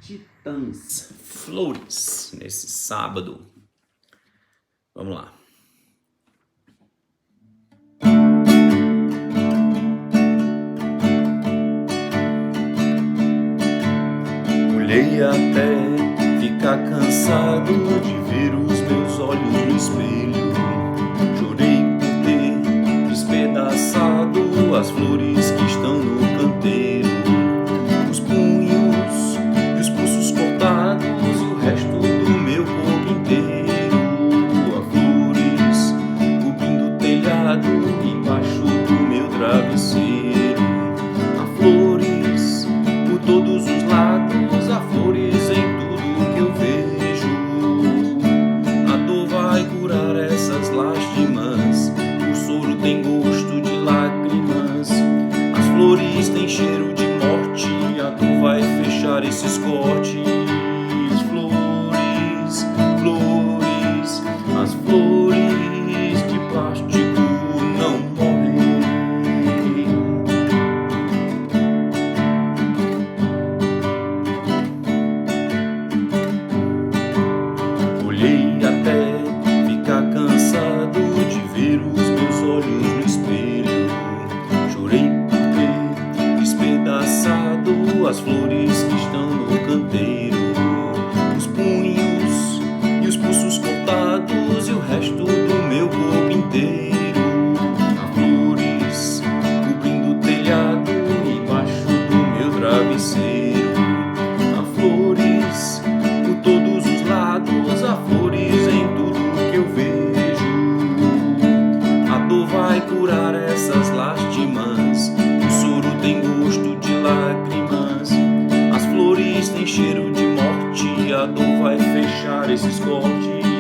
Titãs, Flores, nesse sábado. Vamos lá. Olhei até ficar cansado de ver os meus olhos no espelho. Chorei por ter despedaçado as flores que estão no canteiro. Os punhos e os pulsos cortados e o resto do meu corpo inteiro. Há flores cobrindo o telhado embaixo do meu travesseiro. Há flores por todos os lados, há flores em tudo que eu vejo. A dor vai curar essas lástimas, o soro tem gosto de lágrimas. As flores têm cheiro de morte, a dor vai fechar esses cortes. Flores, flores, as flores de plástico não morrem. Olhei até ficar cansado de ver os meus olhos no espelho. Chorei por ter despedaçado as flores que estão no canteiro. Os punhos e os pulsos cortados e o resto do meu corpo inteiro. Há flores cobrindo o telhado embaixo do meu travesseiro. Há flores por todos os lados, há flores em tudo que eu vejo. A dor vai curar essas lástimas, o soro tem gosto de lágrimas. As flores têm cheiro de morte, a dor vai fechar esses cortes.